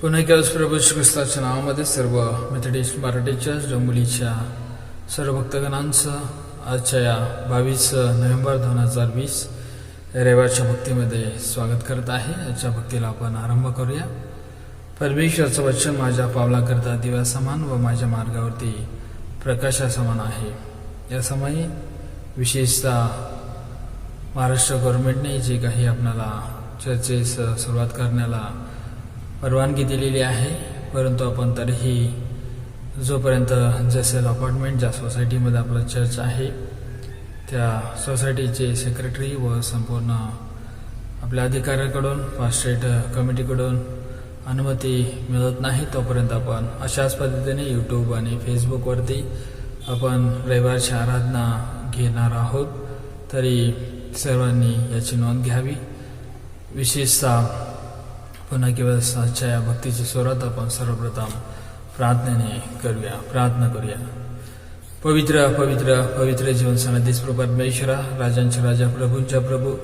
पुन्हा एकदा प्रभू श्री ख्रिस्ताच्या नावामध्ये सर्व मेथडिस्ट मराठीच्या डोंबिवलीच्या सर्व भक्तगणांचं आजच्या या 22 नोव्हेंबर 2020 रविवारच्या भक्तीमध्ये स्वागत करत आहे. आजच्या भक्तीला आपण आरंभ करूया. परमेश्वराचं वचन माझ्या पावलाकरता दिव्या समान व माझ्या मार्गावरती प्रकाशासमान आहे. या समयी विशेषतः महाराष्ट्र गव्हर्नमेंटने जे काही आपल्याला चर्चेस सुरुवात करण्याला परवानगी दिलेली आहे, परंतु आपण तरीही जोपर्यंत जसेल अपार्टमेंट ज्या सोसायटीमध्ये आपलं चर्च आहे त्या सोसायटीचे सेक्रेटरी व संपूर्ण आपल्या अधिकाऱ्याकडून पास्टेट कमिटीकडून अनुमती मिळत नाही तोपर्यंत आपण अशाच पद्धतीने यूट्यूब आणि फेसबुकवरती आपण रविवारची आराधना घेणार आहोत. तरी सर्वांनी याची नोंद घ्यावी. विशेषतः पुन्हा केवळ आजच्या या भक्तीची सुरुवात आपण सर्वप्रथम प्रार्थनेने प्रार्थना करूया. पवित्र पवित्र पवित्र जीवन सनदीस प्रभू परमेश्वरा, राजांच्या राजा, प्रभूंच्या प्रभू,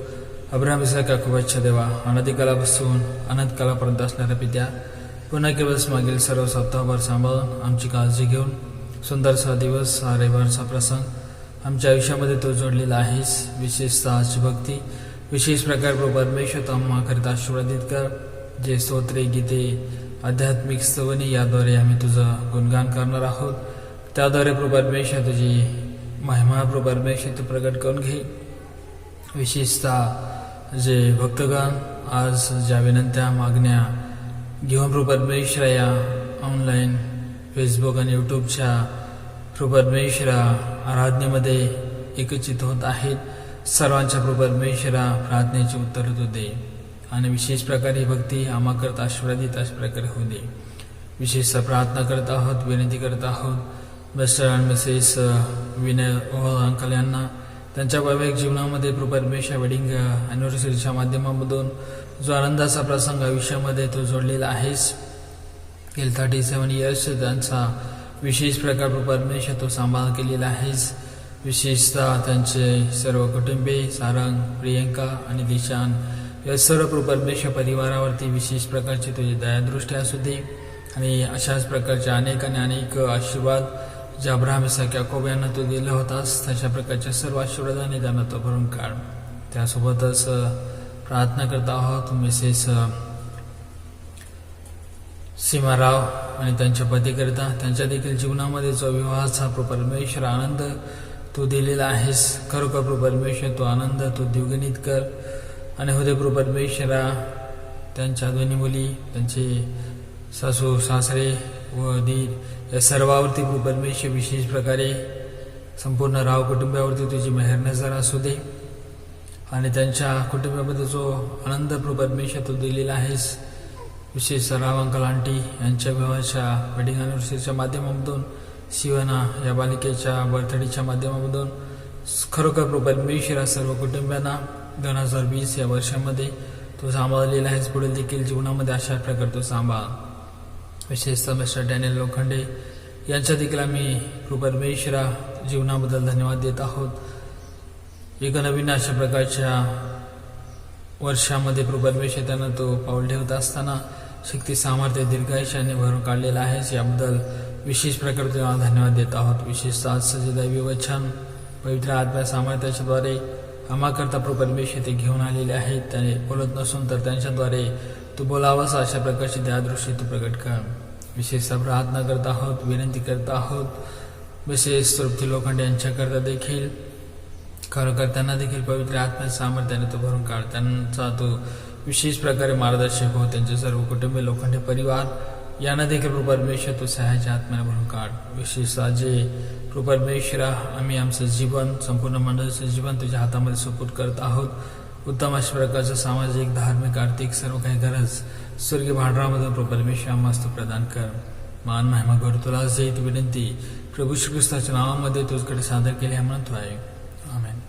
अब्राहम इसाक याकोबाच्या देवा, अनादिकालापासून अनंतकालापर्यंत असणाऱ्या पित्या, पुन्हा केवळ मागील सर्व सप्ताहभर सांभाळून आमची काळजी घेऊन सुंदरसा दिवस हा रविवारचा प्रसंग आमच्या आयुष्यामध्ये तो जोडलेला आहेस. विशेषतः आजची भक्ती विशेष प्रकार प्रभू परमेश्वर आम्हाकरिता आशीर्वादित कर. जे स्तोत्रे, गीते, आध्यात्मिक स्तवनी याद्वारे आम्ही तुझं गुणगान करणार आहोत, त्याद्वारे प्रभू परमेश्वर तुझी महिमा प्रभू परमेश्वर तू प्रकट करून घे. विशेषतः जे भक्तगण आज ज्या विनंत्या मागण्या घेऊन प्रभू परमेश्वर या ऑनलाईन फेसबुक आणि यूट्यूबच्या प्रभू परमेश्वर आराधनेमध्ये एकत्रित होत आहेत, सर्वांच्या प्रभू परमेश्वर प्रार्थनेचे उत्तर तू दे आणि विशेष प्रकारे भक्ती आम्हाकरता आशीर्वादित अशा प्रकारे होऊ दे. विशेषतः प्रार्थना करत आहोत, विनंती करत आहोत mister and Mrs Vinay uncle यांना त्यांच्या वैवाहिक जीवनामध्ये प्रभू परमेश्वर वेडिंग अॅनिव्हर्सरीच्या माध्यमामधून जो आनंदाचा प्रसंग आयुष्यामध्ये तो जोडलेला आहेस. गेली 37 इयर्स त्यांचा विशेष प्रकार प्रभू परमेश्वर तो सांभाळ केलेला आहेस. विशेषतः त्यांचे सर्व कुटुंबे सारंग, प्रियंका आणि दिशान या सर्व प्रभू परमेश्वर परिवारावरती विशेष प्रकारची तुझी दयादृष्टी असू दे आणि अशाच प्रकारचे अनेक आशीर्वाद जे अब्राहम इसाक याकोब यांना तू दिलं होतास तशा प्रकारच्या सर्व आशीर्वादाने त्यांना तो भरून काढ. त्यासोबतच प्रार्थना करत आहोत मिसेस सीमाराव आणि त्यांच्या पतीकरिता, त्यांच्या देखील जीवनामध्ये जो विवाहाचा प्रभू परमेश्वर आनंद तू दिलेला आहेस, खरोखर प्रभू परमेश्वर तो आनंद तू द्विगुणित कर आणि होते प्रभू परमेश्वरा त्यांच्या दोन्ही मुली, त्यांचे सासू सासरे व दीर या सर्वावरती प्रभू परमेश्वर विशेष प्रकारे संपूर्ण राव कुटुंबावरती तुझी मेहर नजर असू दे आणि त्यांच्या कुटुंबामध्ये जो आनंद प्रभू परमेश्वर तू दिलेला आहेस. विशेष राव अंकल आंटी यांच्या विवाहाच्या वेडिंग अॅनिव्हर्सरीच्या माध्यमामधून, शिवना या बालिकेच्या बर्थडेच्या माध्यमामधून खरोखर प्रभू परमेश्वर सर्व कुटुंबियांना 2020 या वर्षामध्ये तो सांभाळलेला आहेस. पुढील देखील जीवनामध्ये अशा प्रकारे तो सांभाळ. विशेषतः मिस्टर डॅनियल लोखंडे यांच्या देखील आम्ही प्रभू परमेश्वरा जीवनाबद्दल धन्यवाद देत आहोत. एक नवीन अशा प्रकारच्या वर्षामध्ये प्रभू परमेश्वर त्यांना तो पाऊल ठेवत असताना शक्ती सामर्थ्य दीर्घायुष्याने भरून काढलेला आहेस. याबद्दल विशेष प्रकारे तुला धन्यवाद देत आहोत. विशेषतः आजचं जे दैवी वचन पवित्र आत्म्या सामर्थ्याच्याद्वारे आम्हाकरता प्रभू परमेश्वर ते घेऊन आलेले आहेत, त्याने बोलत नसून तर त्यांच्याद्वारे तू बोलावास अशा प्रकारची दयादृष्टी तू प्रकट कर. विशेषतः प्रार्थना करत आहोत, विनंती करत आहोत विशेष तृप्ती लोखंडे यांच्याकरता देखील, खरोखर त्यांना देखील पवित्र आत्म्याच्या सामर्थ्याने तो भरून काढ. त्यांचा तो विशेष प्रकारे मार्गदर्शक हो. त्यांचे सर्व कुटुंबीय लोखंडे परिवार यांना देखील प्रभू परमेश्वर तो सहाय्याच्या आत्म्याने भरून काढ. विशेषतः जे प्रभू परमेश्वरा आम्ही आमचं जीवन, संपूर्ण मंडळीचं जीवन तुझ्या हातामध्ये सुपूर्द करत आहोत. उत्तम अशा प्रकारचं सामाजिक, धार्मिक, आर्थिक सर्व काही गरज स्वर्गीय भांडरामधून प्रभू परमेश्वर आम्हास तू प्रदान कर. मान महिमा करू तुला जाईत विनंती प्रभू श्री ख्रिस्ताच्या नावामध्ये तुझ्याकडे सादर केली आहे म्हणतो आहे. आमेन.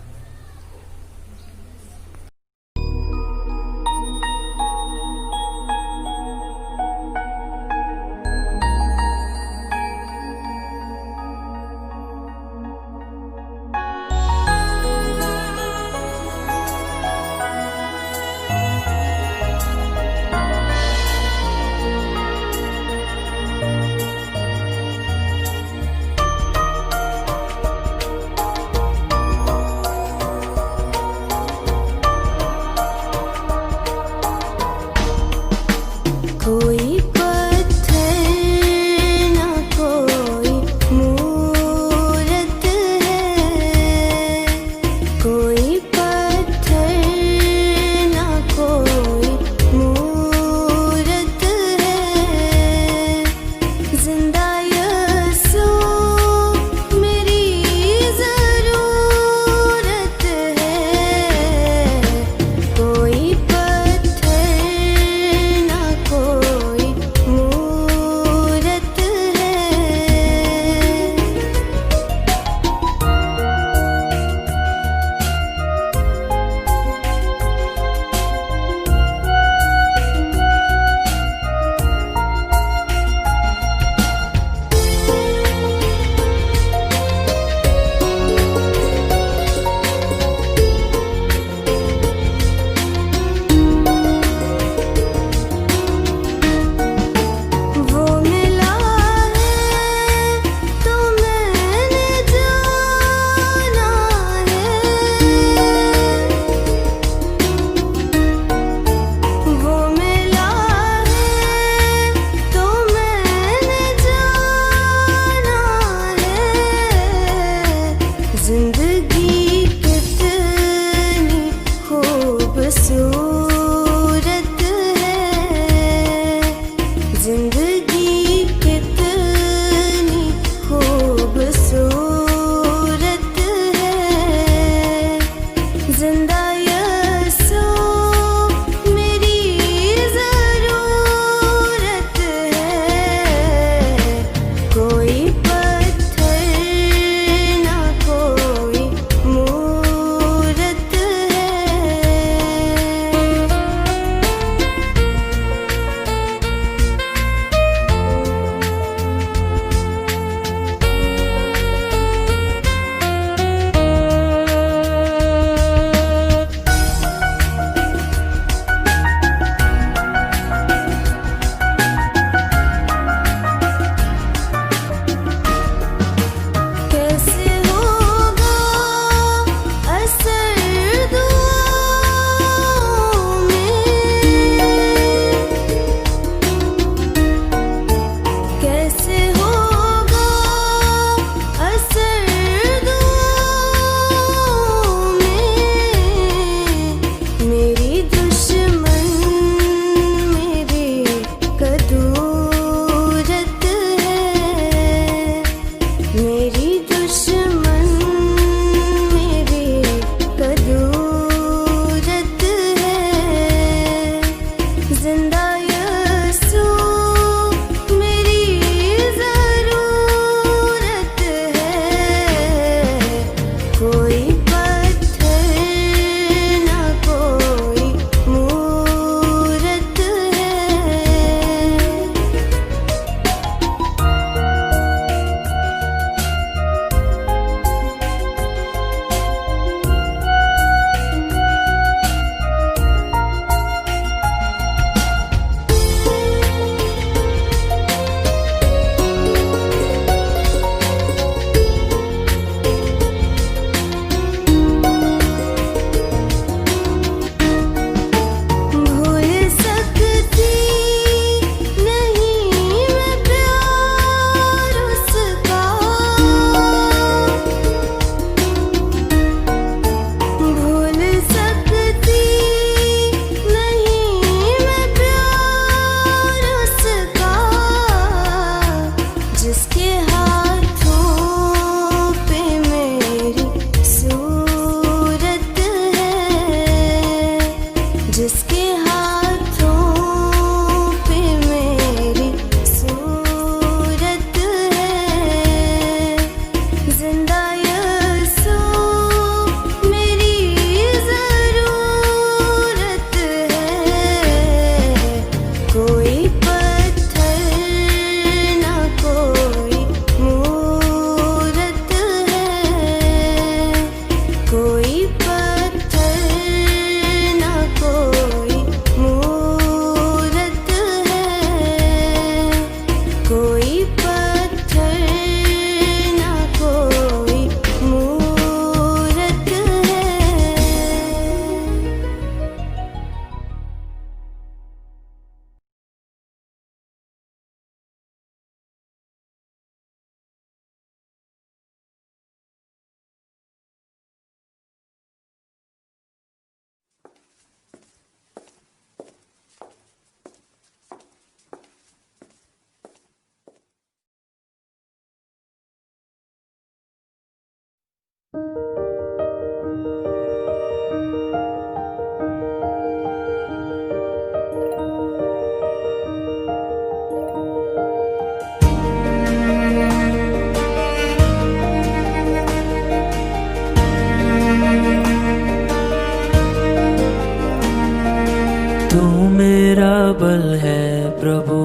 मेरा बल है प्रभु,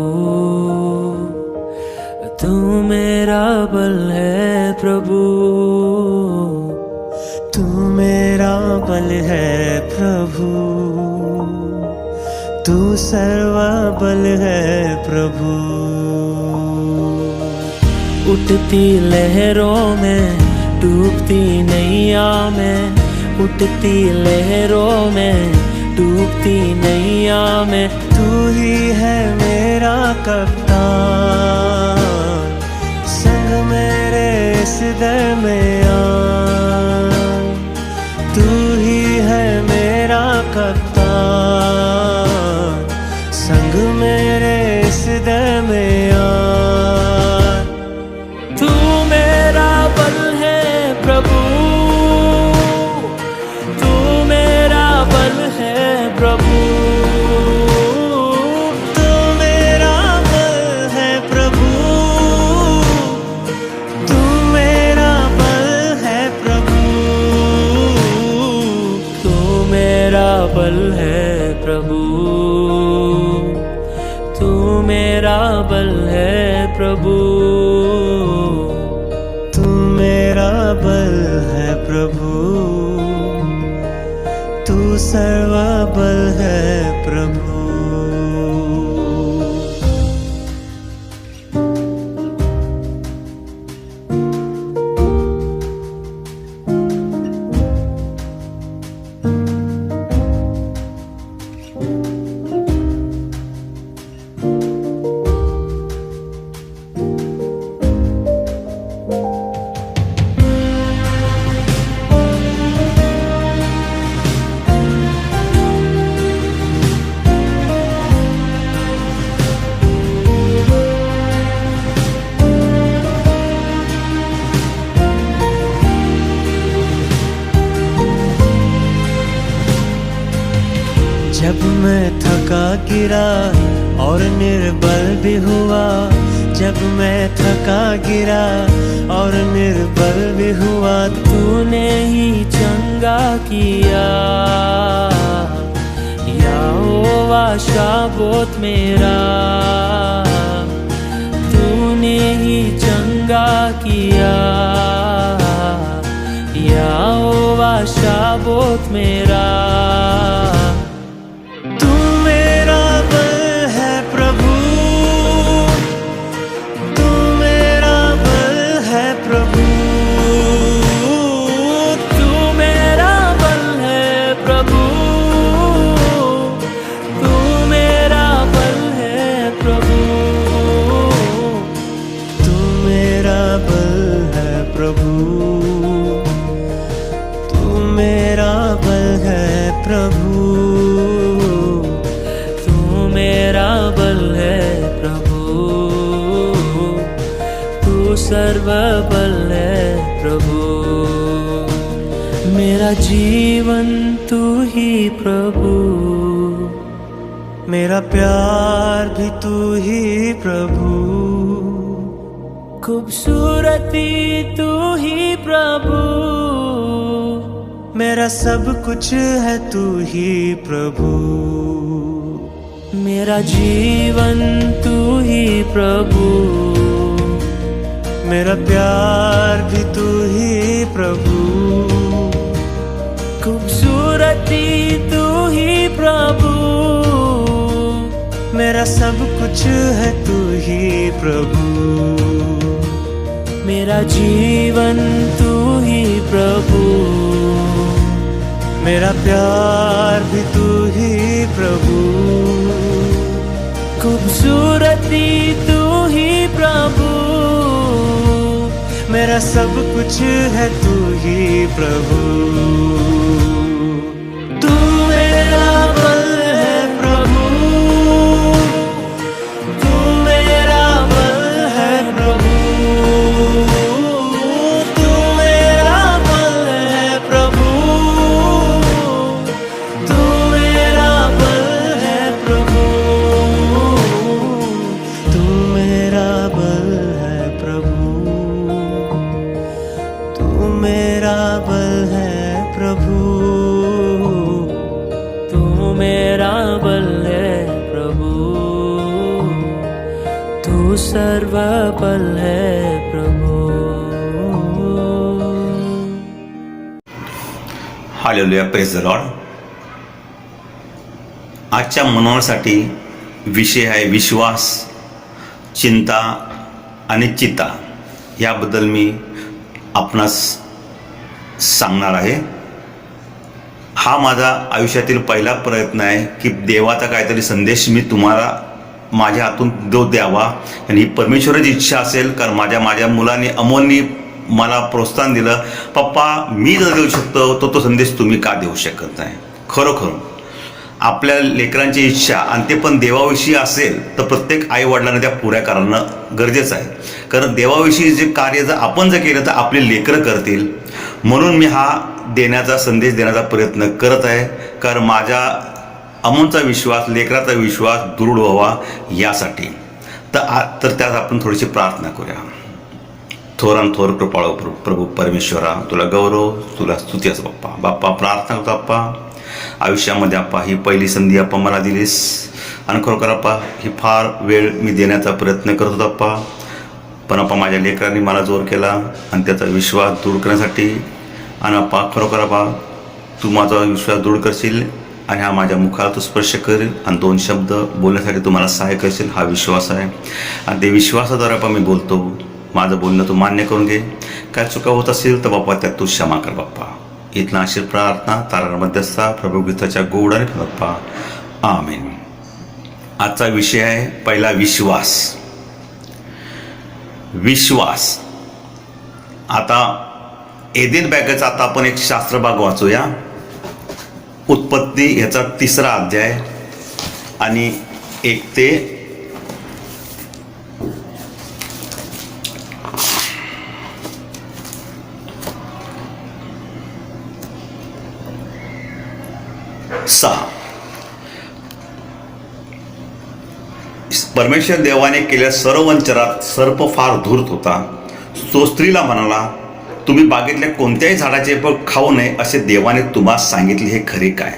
तू मेरा बल है प्रभु, तू मेरा बल है प्रभु, तू सर्वा बल है प्रभु। उठती लहरों में डूबती नैया में, उठती लहरों में डूबती नैया में, तू ही है मेरा कप्तान, संग मेरे इस दरमियां। तू ही है मेरा कप्तान, संग मेरे इस दरमियां। तू मेरा बल है प्रभु, तू मेरा बल है प्रभु, तू मेरा बल है प्रभु, तू मेरा बल है प्रभु, तू मेरा बल है प्रभु, तू मेरा बल है प्रभु, तू मेरा बल है प्रभु, तू सर्वा बल है प्रभु। जब मैं थका गिरा और निर्बल भी हुआ, जब मैं थका गिरा और निर्बल भी हुआ, तूने ही चंगा किया। यहोवा शाबोत मेरा, तूने ही चंगा किया। यहोवा शाबोत मेरा, तू मेरा बल है प्रभु, तू मेरा बल है प्रभु, तू मेरा बल है प्रभु, तू मेरा बल है प्रभु, तू मेरा बल है प्रभु, तू मेरा बल है प्रभु, तू मेरा बल है प्रभु, तू सर्व बल है प्रभु। मेरा जीवन तू ही प्रभु, मेरा प्यार भी तू ही प्रभु, खूबसूरती तू ही प्रभु, मेरा सब कुछ है तू ही प्रभु। मेरा जीवन तू ही प्रभु, मेरा प्यार भी तू ही प्रभु, खूबसूरती तू ही प्रभु, मेरा सब कुछ है तू ही प्रभु। मेरा जीवन तू ही प्रभु, मेरा प्यार भी तू ही प्रभु, खूबसूरती तू ही प्रभु, मेरा सब कुछ है तू ही प्रभु। तू मेरा बल है प्रभु, तू मेरा बल है प्रभु, तू मेरा बल है प्रभु, तू मेरा बल है प्रभु, तू मेरा बल है प्रभु, तू मेरा बल है प्रभु। सर्वबल है प्रभु। Hallelujah, praise the Lord. आजच्या मनोसाठी विषय आहे विश्वास, चिंता आणि चिता. याबद्दल मी आपणास सांगणार आहे. हा माझा आयुष्यातील पहिला प्रयत्न आहे की देवाचा काहीतरी संदेश मी तुम्हाला माझ्या हातून द्यावा. आणि ही परमेश्वराची इच्छा असेल, कारण माझ्या मुलाने अमोलनी मला प्रोत्साहन दिलं, पप्पा मी जर देऊ शकतो तो संदेश तुम्ही का देऊ शकत नाही. खरोखर आपल्या लेकरांची इच्छा आणि ते पण देवाविषयी असेल तर प्रत्येक आई वडिलांना त्या पुऱ्या करणं गरजेचं आहे. कारण देवाविषयी जे कार्य जर आपण जर केलं तर आपले लेकरं करतील. म्हणून मी हा संदेश देण्याचा प्रयत्न करत आहे. कारण माझ्या अमोलचा विश्वास, लेकराचा विश्वास दृढ व्हावा यासाठी. तर त्यात आपण थोडीशी प्रार्थना करूया. थोरान थोर कृपाळू प्रभू परमेश्वरा, तुला गौरव, तुला स्तुती असं बाप्पा प्रार्थना करतो आप्पा. आयुष्यामध्ये आप्पा ही पहिली संधी आप्पा मला दिलीस आणि खरोखर आप्पा ही फार वेळ मी देण्याचा प्रयत्न करत होतो आप्पा. पण आप्पा माझ्या लेकरांनी मला जोर केला आणि त्याचा विश्वास दूर करण्यासाठी. आणि आप्पा खरोखर आप्पा तू माझा विश्वास दूर करशील आणि हा माझ्या मुखाला तू स्पर्श करेल आणि 2 शब्द बोलण्यासाठी तू मला सहाय्य करशील, हा विश्वास आहे. आणि ते विश्वासाद्वारे आप्पा मी बोलतो. माझं बोलणं तू मान्य करून घे. काय चुका होत असेल तर बाप्पा त्यात तू क्षमा कर बाप्पा. इथला आशीर प्रार्थना तारा मध्यस्था प्रभू गीताच्या गोड आणि बाप्पा आमेन. आजचा विषय आहे पहिला विश्वास. विश्वास. आता एदेन बागेचा आता आपण एक शास्त्र भाग वाचूया. उत्पत्ती ह्याचा 3रा अध्याय आणि 1 ते 6. परमेश्वर देवाने केलेल्या सर्व वंचरात सर्प फार धूर्त होता. तो स्त्रीला म्हणाला, तुम्ही बागेतल्या कोणत्याही झाडाचे फळ खाऊ नये असे देवाने तुम्हाला सांगितले, हे खरे काय?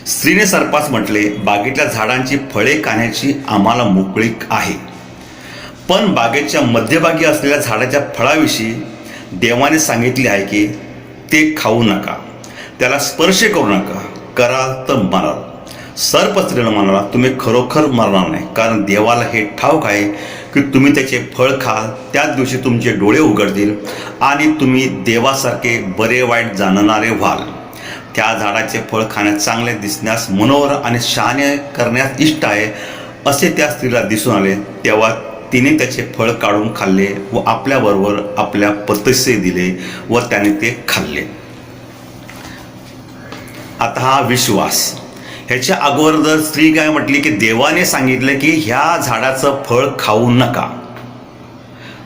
स्त्रीने सर्पास म्हटले, बागेतल्या झाडांची फळे खाण्याची आम्हाला मोकळीक आहे, पण बागेच्या मध्यभागी असलेल्या झाडाच्या फळाविषयी देवाने सांगितले आहे की ते खाऊ नका, त्याला स्पर्श करू नका, कराल तर मराल. सर्प स्त्रीला म्हणाला, तुम्ही खरोखर मरणार नाही, कारण देवाला हे ठाऊक आहे की तुम्ही त्याचे फळ खाल, त्याच दिवशी तुमचे डोळे उघडतील आणि तुम्ही देवासारखे बरे वाईट जाणणारे व्हाल. त्या झाडाचे फळ खाण्यास चांगले, दिसण्यास मनोहर आणि शहाणे करण्यास इष्ट आहे असे त्या स्त्रीला दिसून आले. तेव्हा तिने त्याचे फळ काढून खाल्ले व आपल्याबरोबर आपल्या पतीसही दिले व त्याने ते खाल्ले. आता हा विश्वास. ह्याच्या अगोदर जर स्त्री काय म्हटली की देवाने सांगितलं की ह्या झाडाचं फळ खाऊ नका,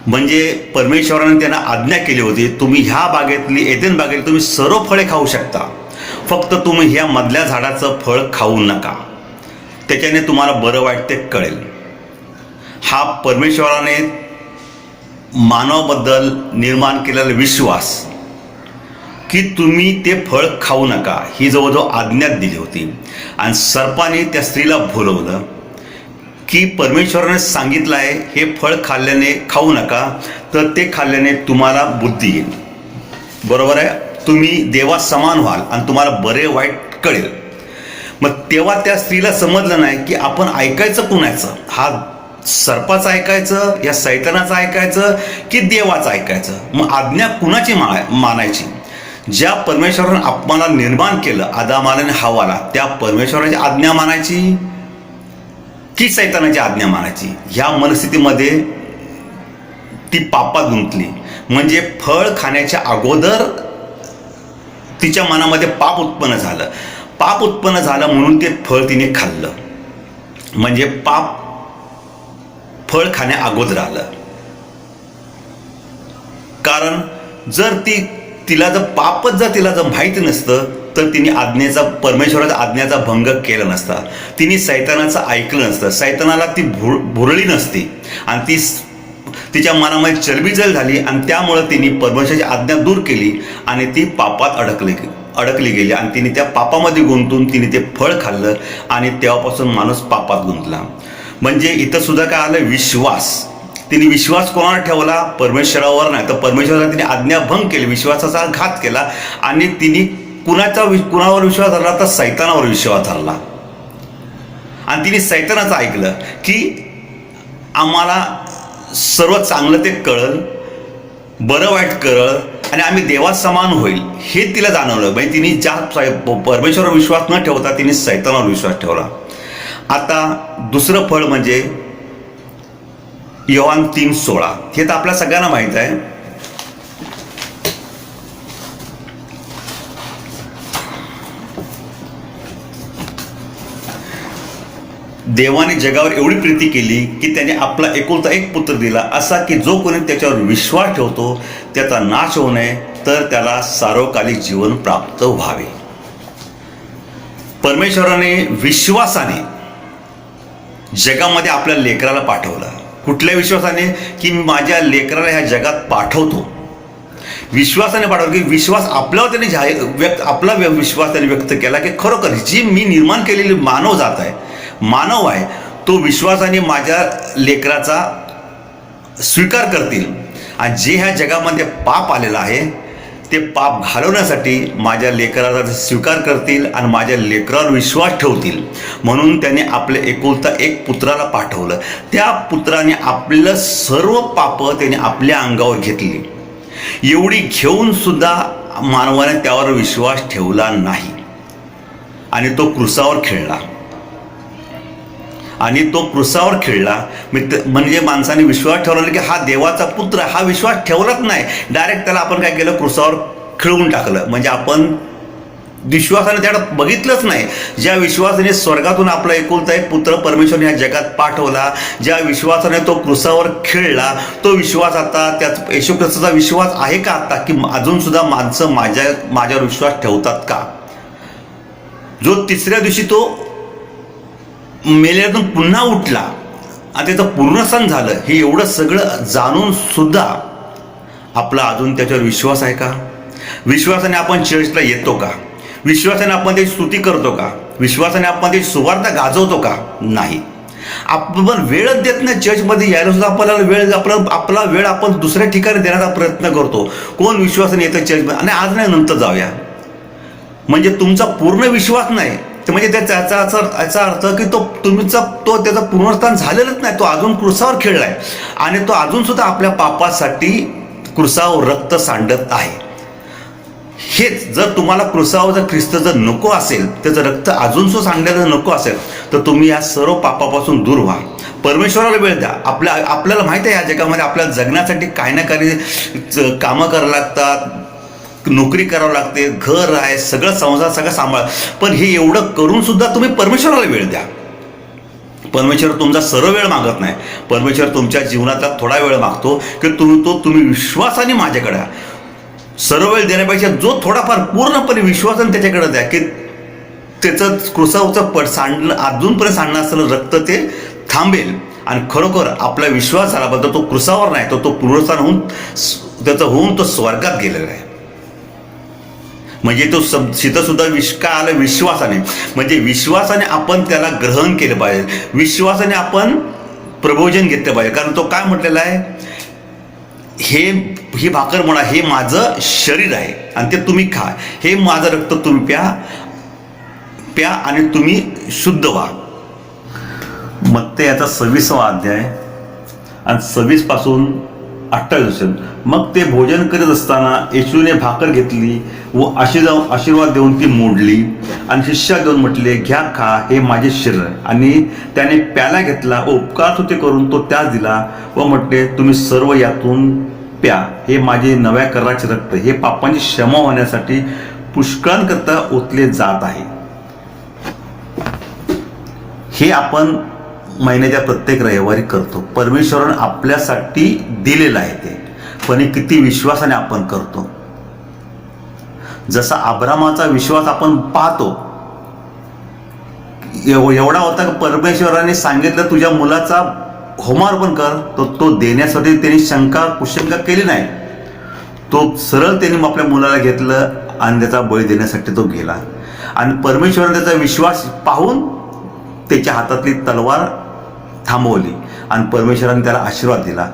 म्हणजे परमेश्वराने त्यांना आज्ञा केली होती, तुम्ही ह्या बागेतली एदेन बागेतली तुम्ही सर्व फळे खाऊ शकता, फक्त तुम्ही ह्या मधल्या झाडाचं फळ खाऊ नका, त्याच्याने तुम्हाला बरं वाईट ते कळेल. हा परमेश्वराने मानवाबद्दल निर्माण केलेला विश्वास की तुम्ही ते फळ खाऊ नका, ही जवळजवळ आज्ञा दिली होती. आणि सर्पाने त्या स्त्रीला भुलवलं की परमेश्वराने सांगितलं आहे हे फळ खाल्ल्याने खाऊ नका, तर ते खाल्ल्याने तुम्हाला बुद्धी येईल, बरोबर आहे, तुम्ही देवा समान व्हाल आणि तुम्हाला बरे वाईट कळेल. मग तेव्हा त्या स्त्रीला समजलं नाही की आपण ऐकायचं कुणाचं, हा सर्पाचं ऐकायचं, या सैतानाचं ऐकायचं की देवाचं ऐकायचं. मग आज्ञा कुणाची मानायची? ज्या परमेश्वराने आपल्याला निर्माण केलं आदामाला आणि हव्वाला, त्या परमेश्वराची आज्ञा मानायची की सैतानाची आज्ञा मानायची? ह्या मनस्थितीमध्ये ती पापात गुंतली. म्हणजे फळ खाण्याच्या अगोदर तिच्या मनामध्ये पाप उत्पन्न झालं. पाप उत्पन्न झालं म्हणून ते फळ तिने खाल्लं, म्हणजे पाप फळ खाण्या अगोदर आलं. कारण जर तिला जर पापच जर तिला जर माहिती नसतं तर तिने परमेश्वराचा आज्ञाचा भंग केला नसता, तिने सैतानाचं ऐकलं नसतं, सैतानाला ती भुरळी नसती आणि तिच्या मनामध्ये चरबीजल झाली आणि त्यामुळं तिने परमेश्वराची आज्ञा दूर केली आणि ती पापात अडकली गेली आणि तिने त्या पापामध्ये गुंतून तिने ते फळ खाल्लं आणि तेव्हापासून माणूस पापात गुंतला. म्हणजे इथं सुद्धा काय आलं, विश्वास. तिने विश्वास कोणावर ठेवला, परमेश्वरावर नाही, तर परमेश्वराने तिने आज्ञाभंग केली, विश्वासाचा घात केला. आणि तिने कुणावर विश्वास धरला, तर सैतानावर विश्वास धरला. आणि तिने सैतानाचं ऐकलं की आम्हाला सर्व चांगलं ते कळल, बरं वाईट कळल आणि आम्ही देवासमान होईल, हे तिला जाणवलं. म्हणजे तिने ज्या परमेश्वरावर विश्वास न ठेवता तिने सैतानावर विश्वास ठेवला. आता दुसरं फळ म्हणजे योहान 3:16. हे तर आपल्या सगळ्यांना माहीत आहे. देवाने जगावर एवढी प्रीती केली की त्याने आपला एकुलता एक पुत्र दिला, असा की जो कोणी त्याच्यावर विश्वास ठेवतो त्याचा नाश होऊ नये, तर त्याला सार्वकालिक जीवन प्राप्त व्हावे. परमेश्वराने विश्वासाने जगामध्ये आपल्या लेकराला पाठवलं. कुठल्या विश्वासाने, की मी माझ्या लेकराला ह्या जगात पाठवतो. विश्वासाने पाठवलं, की विश्वास आपल्यावर त्याने आपला विश्वास त्याने व्यक्त केला की खरोखर जी मी निर्माण केलेली मानव आहे तो विश्वासाने माझ्या लेकराचा स्वीकार करतील. आणि जे ह्या जगामध्ये पाप आलेलं आहे ते पाप घालवण्यासाठी माझ्या लेकराचा स्वीकार करतील आणि माझ्या लेकरावर विश्वास ठेवतील. म्हणून त्याने आपले एकुलता एक पुत्राला पाठवलं. त्या पुत्राने आपलं सर्व पापं त्याने आपल्या अंगावर घेतली. एवढी घेऊन सुद्धा मानवाने त्यावर विश्वास ठेवला नाही आणि तो क्रूसावर खेळला. म्हणजे माणसाने विश्वास ठेवला की हा देवाचा पुत्र, हा विश्वास ठेवलाच नाही. डायरेक्ट त्याला आपण काय केलं, क्रूसावर खिळवून टाकलं. म्हणजे आपण विश्वासाने त्याला बघितलंच नाही. ज्या विश्वासाने स्वर्गातून आपला एकुलता एक पुत्र परमेश्वराने या जगात पाठवला, ज्या विश्वासाने तो क्रूसावर खेळला, तो विश्वास आता त्याच येशू ख्रिस्ताचा विश्वास आहे का आता, की अजून सुद्धा माणसं माझ्यावर विश्वास ठेवतात का? जो तिसऱ्या दिवशी तो मेल्यातून पुन्हा उठला आणि त्याचं पूर्णसन झालं, हे एवढं सगळं जाणून सुद्धा आपला अजून त्याच्यावर विश्वास आहे का? विश्वासाने आपण चर्चला येतो का? विश्वासाने आपण त्याची स्तुती करतो का? विश्वासाने आपण त्याची सुवार्ता गाजवतो का? नाही. आपण वेळच देत नाही. चर्चमध्ये यायला सुद्धा आपल्याला आपला वेळ आपण दुसऱ्या ठिकाणी देण्याचा प्रयत्न करतो. कोण विश्वासाने येतं चर्चमध्ये, आणि आज नाही नंतर जाऊया, म्हणजे तुमचा पूर्ण विश्वास नाही. तर म्हणजे याचा अर्थ की त्याचं पुनरुत्थान झालेलंच नाही. तो अजून क्रूसावर खेळलाय आणि तो अजून सुद्धा आपल्या पापासाठी क्रूसावर रक्त सांडत आहे. हेच जर तुम्हाला क्रूसावर जर ख्रिस्त जर नको असेल, त्याचं रक्त अजून सुद्धा सांडलेलं नको असेल, तर तुम्ही या सर्व पापापासून दूर व्हा. परमेश्वराला वेळ द्या. आपल्याला माहिती आहे या जगामध्ये आपल्याला जगण्यासाठी काही ना काही कामं करावं लागतात, नोकरी करावं लागते, घर आहे, सगळं संसार सगळं सांभाळ. पण हे एवढं करून सुद्धा तुम्ही परमेश्वराला वेळ द्या. परमेश्वर तुमचा सर्व वेळ मागत नाही. परमेश्वर तुमच्या जीवनाचा थोडा वेळ मागतो की तुम्ही विश्वासाने माझ्याकडे सर्व वेळ देण्यापेक्षा जो थोडाफार पूर्णपणे विश्वासाने त्याच्याकडे द्या, की त्याचं क्रूसावरचं अजूनपर्यंत सांडणं असलेलं रक्त ते थांबेल आणि खरोखर आपला विश्वास झाल्याबद्दल तो क्रूसावर नाही, तो पुनरुत्थान होऊन तो स्वर्गात गेलेला आहे. म्हणजे तो तिथं सुद्धा काय आलं, विश्वासाने. म्हणजे विश्वासाने आपण त्याला ग्रहण केलं पाहिजे, विश्वासाने आपण प्रबोधन घेतलं पाहिजे. कारण तो काय म्हटलेला आहे, ही भाकर म्हणा, हे माझं शरीर आहे आणि ते तुम्ही खा, हे माझं रक्त तुम्ही प्या आणि तुम्ही शुद्ध व्हा. मत्ते याचा 26वा अध्याय आणि 26 28 असेल. मग ते भोजन करीत असताना येशूने भाकर घेतली व आशीर्वाद देऊन ती मोडली आणि शिष्या देऊन म्हटले, घ्या खा, हे माझे शरीर आहे. आणि त्याने प्याला घेतला व उपकार स्तुती करून तो त्यास दिला व म्हटले, तुम्ही सर्व यातून प्या, हे माझे नव्या कराराचे रक्त, हे पापांची क्षमा होण्यासाठी पुष्कळांकरता ओतले जात आहे. हे आपण महिन्याच्या प्रत्येक रविवारी करतो. परमेश्वराने आपल्यासाठी दिलेलं आहे ते, पण हे किती विश्वासाने आपण करतो. जसा अब्रामाचा विश्वास आपण पाहतो, एवढा होता की परमेश्वराने सांगितलं तुझ्या मुलाचा होमार्पण कर, तो देण्यासाठी त्यांनी कुशंका केली नाही. तो सरळ त्यांनी आपल्या मुलाला घेतलं आणि त्याचा बळी देण्यासाठी तो गेला. आणि परमेश्वराने त्याचा विश्वास पाहून त्याच्या हातातली तलवार थांबवली आणि परमेश्वराने त्याला आशीर्वाद दिला.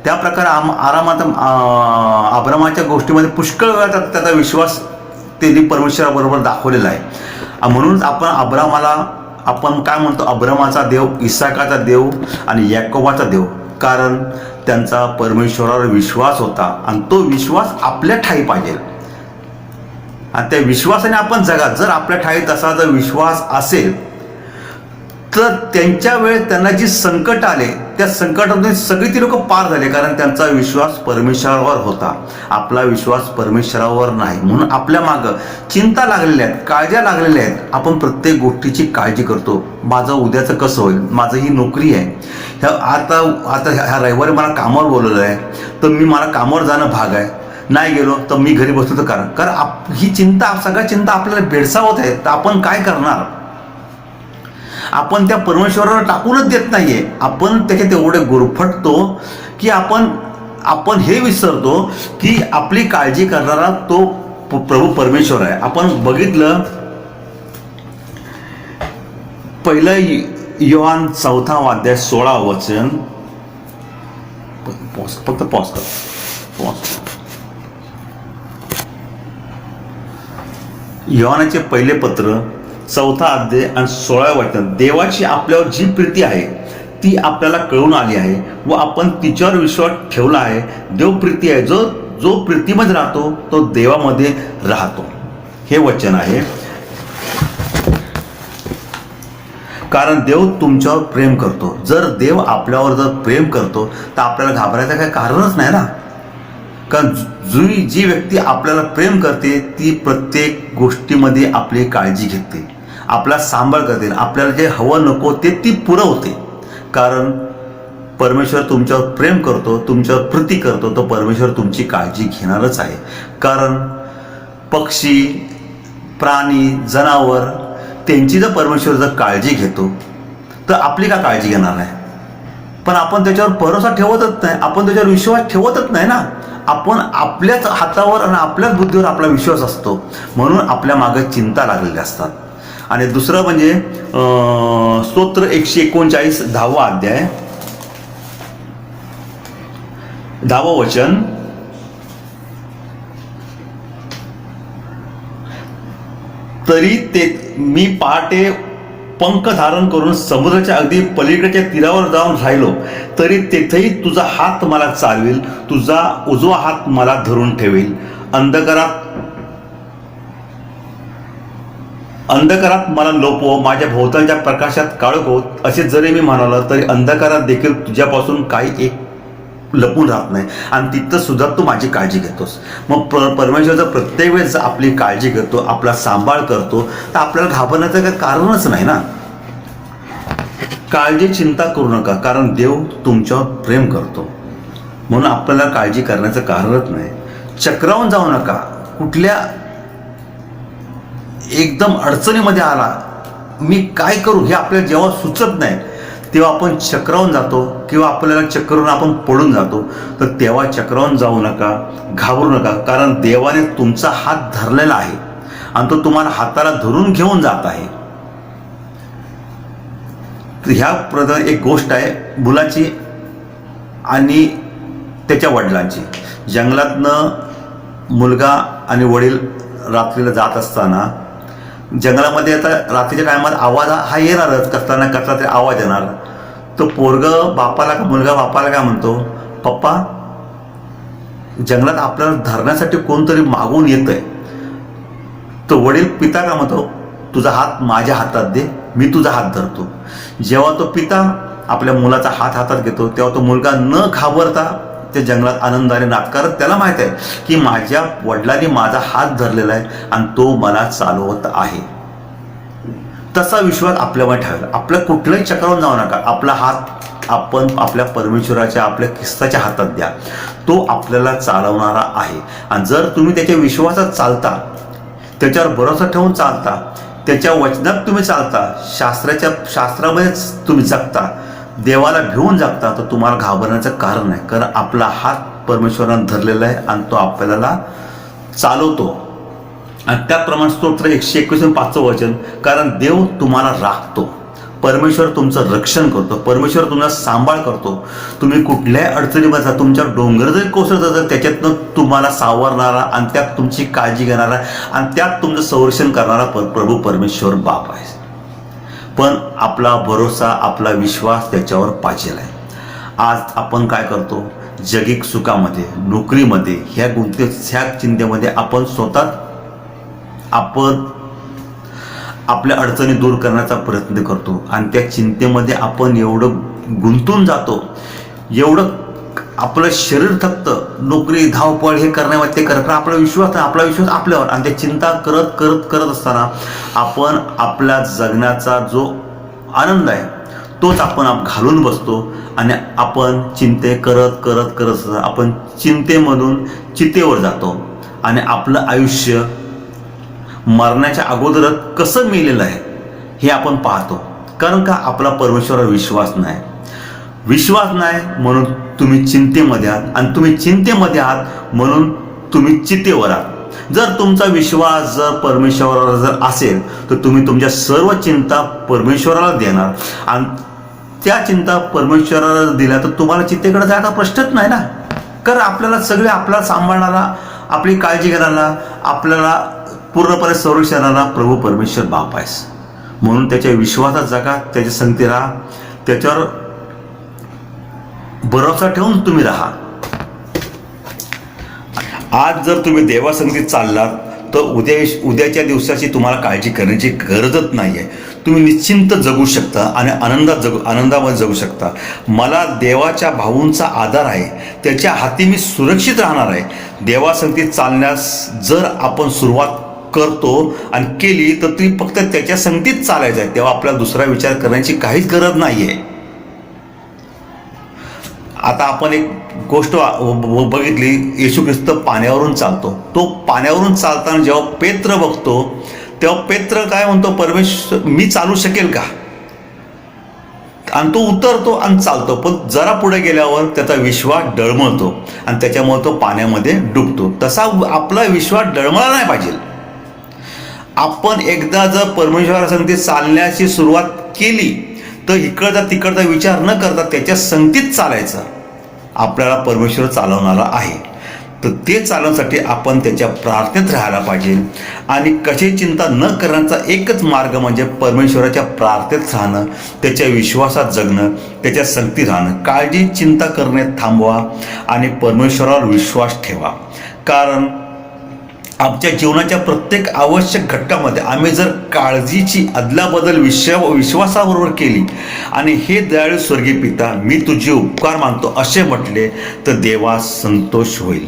त्या प्रकारे आरामात अब्रामाच्या गोष्टीमध्ये पुष्कळ वेळा त्याचा विश्वास त्यांनी परमेश्वराबरोबर दाखवलेला आहे. म्हणूनच आपण अब्रामाला आपण काय म्हणतो, अब्रामाचा देव, इसाकाचा देव आणि याकोबाचा देव, कारण त्यांचा परमेश्वरावर विश्वास होता आणि तो विश्वास आपल्या ठायी पाहिजे आणि त्या विश्वासाने आपण जगा. जर आपल्या ठायी तसा जर विश्वास असेल तर त्यांच्या वेळेस त्यांना जी संकट आले त्या संकटातून सगळी ती लोक पार झाले, कारण त्यांचा विश्वास परमेश्वरावर होता. आपला विश्वास परमेश्वरावर नाही. म्हणून आपल्या मागं चिंता लागलेल्या आहेत, काळज्या लागलेल्या आहेत. आपण प्रत्येक गोष्टीची काळजी करतो. माझं उद्याचं कसं होईल, माझं ही नोकरी आहे, आता ह्या रविवारी मला कामावर बोलवलं आहे तर मला कामावर जाणं भाग आहे, नाही गेलो तर मी घरी बसतो तर कारण ही चिंता, सगळ्या चिंता आपल्याला भेडसावत आहेत. तर आपण काय करणार? आपण त्या परमेश्वराला टाकूनच देत नाहीये. आपण त्याच्यात एवढे गुरफटतो की आपण हे विसरतो की आपली काळजी करणारा तो प्रभू परमेश्वर आहे. आपण बघितलं पहिलं योहान 4 अध्याय 16 वचन, फक्त पॉज कर. योहानाचे पहिले पत्र 4 अध्याय आणि 16 वचन, देवाची आपल्यावर जी प्रीती आहे ती आपल्याला कळून आली आहे व आपण तिच्यावर विश्वास ठेवला आहे. देव प्रीती आहे, जो प्रीतीमध्ये राहतो तो देवामध्ये राहतो. हे वचन आहे. कारण देव तुमच्यावर प्रेम करतो. जर देव आपल्यावर जर प्रेम करतो तर आपल्याला घाबरायचं काही कारणच नाही ना. कारण जी व्यक्ती आपल्याला प्रेम करते ती प्रत्येक गोष्टीमध्ये आपली काळजी घेते, आपला सांभाळ करते, आपल्याला जे हवं नको ते ती पुरवते. कारण परमेश्वर तुमच्यावर प्रेम करतो, तुमच्यावर प्रीती करतो, तो परमेश्वर तुमची काळजी घेणारच आहे. कारण पक्षी, प्राणी, जनावर त्यांची जर परमेश्वर जर काळजी घेतो तर आपली का काळजी घेणार नाही? पण आपण त्याच्यावर भरोसा ठेवतच नाही, आपण त्याच्यावर विश्वास ठेवतच नाही ना. आपण आपल्याच हातावर आणि आपल्याच बुद्धीवर आपला विश्वास असतो, म्हणून आपल्या मागे चिंता लागलेल्या असतात. आणि दुसरं म्हणजे स्तोत्र 139 10 अध्याय 10 वचन, तरी ते मी पहाटे पंख धारण करून समुद्राच्या अगदी पलीकडच्या तीरावर जाऊन राहिलो तरी तेथेही तुझा हात मला चालवेल, तुझा उजवा हात मला धरून ठेवेल. अंधकारात मला लोपव, माझ्या भोवतालच्या प्रकाशात काळोख, असे जरी मी म्हणालो तरी अंधकारात देखील तुझ्यापासून काही एक लपून राहत नाही आणि तिथं सुद्धा तू माझी काळजी घेतोस. मग परमेश्वर जर प्रत्येक वेळेस आपली काळजी करतो, आपला सांभाळ करतो, तर आपल्याला घाबरण्याचं काही कारणच नाही ना. काळजी चिंता करू नका, कारण देव तुमच्यावर प्रेम करतो, म्हणून आपल्याला काळजी करण्याचं कारणच नाही. चक्रावून जाऊ नका. कुठल्या एकदम अडचणीमध्ये आला, मी काय करू हे आपल्याला जेव्हा सुचत नाही तेव्हा आपण चक्रावून जातो किंवा आपल्याला चक्रावून आपण पडून जातो, तर तेव्हा चक्रावून जाऊ नका, घाबरू नका, कारण देवाने तुमचा हात धरलेला आहे आणि तो तुम्हाला हाताला धरून घेऊन जात आहे. ह्या प्रधान एक गोष्ट आहे मुलाची आणि त्याच्या वडिलांची. जंगलातनं मुलगा आणि वडील रात्रीला जात असताना जंगलामध्ये आता रात्रीच्या टायमात आवाज हा येणारच, कसला ना कसला तरी आवाज येणार. तो मुलगा बापाला काय म्हणतो, पप्पा जंगलात आपल्याला धरण्यासाठी कोणतरी मागून येतंय. तो वडील पिता काय म्हणतो, तुझा हात माझ्या हातात दे, मी तुझा हात धरतो. जेव्हा तो पिता आपल्या मुलाचा हात हातात घेतो तेव्हा तो मुलगा न घाबरता त्या जंगलात आनंदाने नाचकारत, त्याला माहित आहे की माझ्या वडिलांनी माझा हात धरलेला आहे आणि तो मला चालवत आहे. तसा विश्वास आपल्यामध्ये ठेवायला. आपल्या कुठल्याही चक्रावून जाऊ नका. आपला हात आपण आपल्या परमेश्वराच्या, आपल्या ख्रिस्ताच्या हातात द्या. तो आपल्याला चालवणारा आहे. आणि जर तुम्ही त्याच्या विश्वासात चालता, त्याच्यावर भरोसा ठेवून चालता, त्याच्या वचनात तुम्ही चालता, शास्त्रामध्येच तुम्ही जगता, देवाला भिवून जगता, तर तुम्हाला घाबरण्याचं कारण नाही. कारण आपला हात परमेश्वराने धरलेला आहे आणि तो आपल्याला चालवतो. आणि त्याप्रमाणे स्तोत्र 121 5 वचन, कारण देव तुम्हाला राखतो, परमेश्वर तुमचं रक्षण करतो, परमेश्वर तुमचा सांभाळ करतो. तुम्ही कुठल्याही अडचणीमध्ये जा, तुमच्या डोंगर जरी कोसळत तर त्याच्यातनं तुम्हाला सावरणारा आणि त्यात तुमची काळजी घेणारा आणि त्यात तुमचं संरक्षण करणारा प्रभू परमेश्वर बाप आहे. पण आपला भरोसा, आपला विश्वास त्याच्यावर पाहिजे आहे. आज आपण काय करतो, जगिक सुखामध्ये, नोकरीमध्ये, ह्या चिंतेमध्ये आपण स्वतः आपल्या अडचणी दूर करण्याचा प्रयत्न करतो आणि त्या चिंतेमध्ये आपण एवढं गुंतून जातो, एवढं आपलं शरीर थकतं, नोकरी, धावपळ हे करण्यामध्ये ते करत आपला विश्वास आपल्यावर आणि त्या चिंता करत असताना आपण आपल्या जगण्याचा जो आनंद आहे तोच आपण घालून बसतो आणि आपण चिंते करत आपण चिंतेमधून चितेवर जातो आणि आपलं आयुष्य मरण्याच्या अगोदरच कसं मेलेलं आहे हे आपण पाहतो. कारण का आपला परमेश्वरावर विश्वास नाही म्हणून तुम्ही चिंतेमध्ये आहात आणि तुम्ही चिंतेमध्ये आहात म्हणून तुम्ही चितेवर आहात. जर तुमचा विश्वास जर परमेश्वरावर जर असेल तर तुम्ही तुमच्या सर्व चिंता परमेश्वराला देणार आणि त्या चिंता परमेश्वराला दिल्या तर तुम्हाला चितेकडे जायचा प्रश्नच नाही ना. कारण आपल्याला सांभाळणारा, आपली काळजी घेणारा, आपल्याला पूर्णपणे संरक्षणाला प्रभू परमेश्वर बाप आहेस. म्हणून त्याच्या विश्वासात जगा, त्याच्या संगती राहा, त्याच्यावर भरोसा ठेवून तुम्ही राहा. आज जर तुम्ही देवासंगतीत चाललात तर उद्याच्या दिवसाची तुम्हाला काळजी करण्याची गरजच नाही आहे. तुम्ही निश्चिंत जगू शकता आणि आनंदामध्ये जगू शकता. मला देवाच्या भाऊंचा आधार आहे, त्याच्या हाती मी सुरक्षित राहणार आहे. देवासंगतीत चालण्यास जर आपण सुरुवात करतो आणि केली तर ती फक्त त्याच्या संगतीत चालायचं आहे, तेव्हा आपल्याला दुसरा विचार करण्याची काहीच गरज नाही आहे. आता आपण एक गोष्ट बघितली, येशू ख्रिस्त पाण्यावरून चालतो. तो पाण्यावरून चालताना जेव्हा पेत्र बघतो तेव्हा पेत्र काय म्हणतो, परमेश्वर मी चालू शकेल का, आणि तो उतरतो आणि चालतो. पण जरा पुढे गेल्यावर त्याचा विश्वास डळमळतो आणि त्याच्यामुळे तो पाण्यामध्ये डुबतो. तसा आपला विश्वास डळमळला नाही पाहिजे. आपण एकदा जर परमेश्वरासंगतीत चालण्याची सुरुवात केली तर इकडचा तिकडचा विचार न करता त्याच्या संगतीत चालायचं. आपल्याला परमेश्वर चालवणारा आहे, तर ते चालवण्यासाठी आपण त्याच्या प्रार्थनेत राहायला पाहिजे. आणि कशी चिंता न करण्याचा एकच मार्ग म्हणजे परमेश्वराच्या प्रार्थनेत राहणं, त्याच्या विश्वासात जगणं, त्याच्या संगतीत राहणं. काळजी, चिंता करणे थांबवा आणि परमेश्वरावर विश्वास ठेवा. कारण आमच्या जीवनाच्या प्रत्येक आवश्यक घटकामध्ये आम्ही जर काळजीची अदलाबदल विश्वासाबरोबर केली आणि हे दयाळू स्वर्गीय पिता मी तुझे उपकार मानतो असे म्हटले तर देवास संतोष होईल.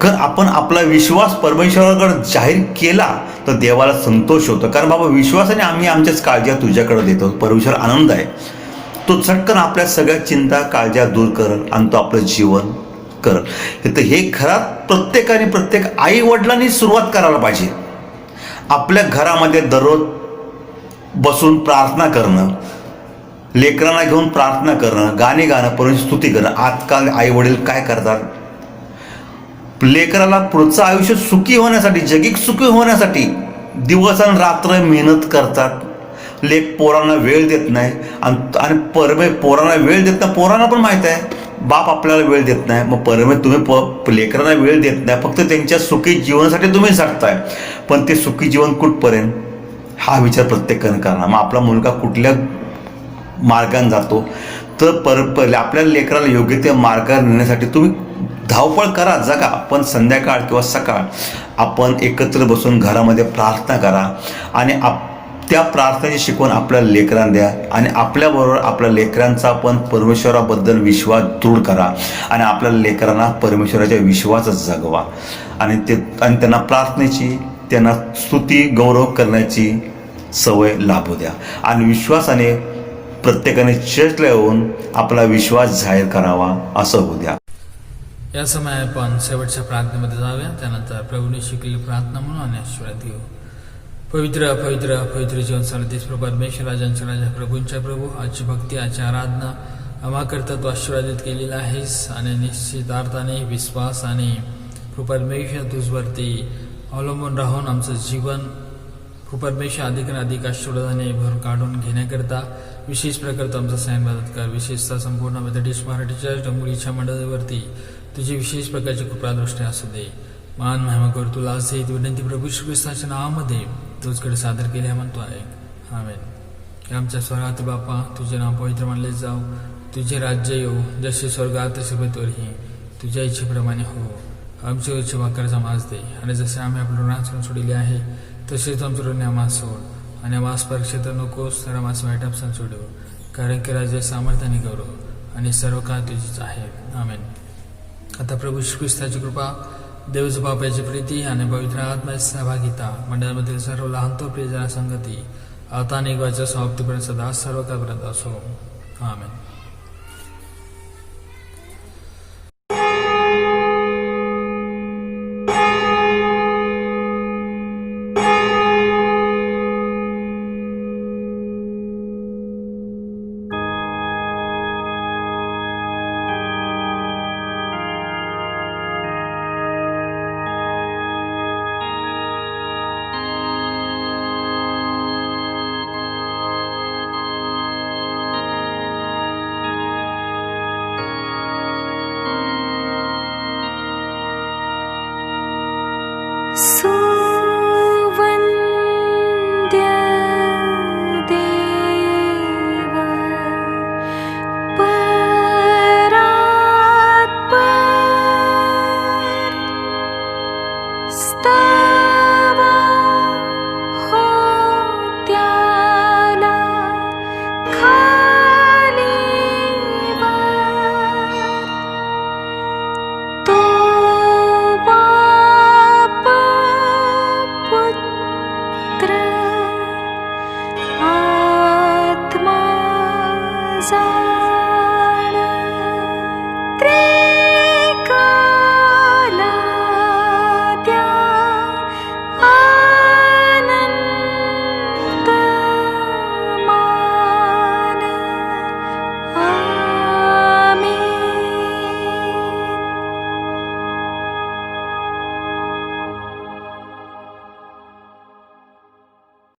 कारण आपण आपला विश्वास परमेश्वराकडे जाहीर केला तर देवाला संतोष होतो. कारण बाबा विश्वासाने आम्ही आमच्याच काळज्या तुझ्याकडे देतो. परमेश्वर आनंद आहे, तो झटकन आपल्या सगळ्या चिंता काळज्या दूर करल आणि तो आपलं जीवन करल. तर हे घरात प्रत्येक आई वडिलांनी सुरुवात करायला पाहिजे. आपल्या घरामध्ये दररोज बसून प्रार्थना करणं, लेकरांना घेऊन प्रार्थना करणं, गाणी गाणं, परमेश्वर स्तुती करणं. आजकाल आई वडील काय करतात, लेकराला पुढचं आयुष्य सुखी होण्यासाठी, जगिक सुखी होण्यासाठी दिवस आणि रात्र मेहनत करतात. लेक पोरांना वेळ देत नाही आणि पोरांना वेळ देत नाही. पोरांना पण माहीत आहे बाप आपल्याला वेळ देत नाही, मग तुम्ही लेकरांना वेळ देत नाही, फक्त त्यांच्या सुखी जीवनासाठी तुम्ही झटताय. पण ते सुखी जीवन कुठपर्यंत हा विचार प्रत्येकाने करणार. मग आपला मुलगा कुठल्या मार्गाने जातो तर आपल्या लेकराला योग्य त्या मार्गाने नेण्यासाठी तुम्ही धावपळ करा, जगा. पण संध्याकाळ किंवा सकाळ आपण एकत्र बसून घरामध्ये प्रार्थना करा आणि त्या प्रार्थनेची शिकवण आपल्या लेकरांना द्या आणि आपल्याबरोबर आपल्या लेकरांचा पण परमेश्वराबद्दल विश्वास दृढ करा आणि आपल्या लेकरांना परमेश्वराच्या विश्वासात जगवा आणि त्यांना प्रार्थनेची, त्यांना स्तुती गौरव करण्याची सवय लाभू द्या आणि विश्वासाने प्रत्येकाने चर्चला येऊन आपला विश्वास जाहीर करावा असं होऊ द्या. या समय आपण शेवटच्या प्रार्थनेमध्ये जाऊया. त्यानंतर प्रभूने शिकलेली प्रार्थना म्हणून आणि आशीर्वाद घेऊ. पवित्र पवित्र पवित्र जीवन सरदेश प्रभू परमेश्वर राजांच्या राजा प्रभूंच्या प्रभू, आजची भक्ती, आजची आराधना आम्हाकरता तू आशीर्वादित केलेला आहेस आणि निश्चित अर्थाने विश्वासाने प्रभू परमेश्वर तुझवरती अवलंबून राहून आमचं जीवन परमेश्वर अधिक आशीर्वादाने भर काढून घेण्याकरता विशेष प्रकारचा आमचा सहाय्य मदत कर. विशेषतः संपूर्ण मेथडिस्ट मराठी चर्च डोंबिवलीच्या मंडळावरती तुझी विशेष प्रकारची कृपादृष्टी असू दे. मान महिमा कर तुला असे विनंती प्रभू श्री ख्रिस्ताच्या नावामध्ये तुझकडे सादर केले म्हणतो आहे. आमेन. आमच्या स्वर्गात बापा, तुझे नाव पवित्र मानले जाऊ, तुझे राज्य येऊ, जसे स्वर्गात तसे पृथ्वीवरही तुझ्या इच्छेप्रमाणे हो. आमच्या उच्च वाकरचा मास दे, आणि जसे आम्ही आपल्या ऋणात सोडले आहे तसेच आमचं ऋण आम्हास सोड, आणि आम्हास परीक्षेत नकोस तर आम्हास वाईटात सोडव, कारण की राज्य सामर्थ्याने गौरव आणि सर्व काळ तुझीच आहे. आमेन. आता प्रभू श्री ख्रिस्ताची कृपा, देवाच्या बापाची प्रीती आणि पवित्र आत्म्याची सहभागिता, मंडळामधील सर्व लहान तो प्रियजना संगती आता आणि युगाच्या समाप्तीपर्यंत सदा सर्व काळपर्यंत असो. आमेन.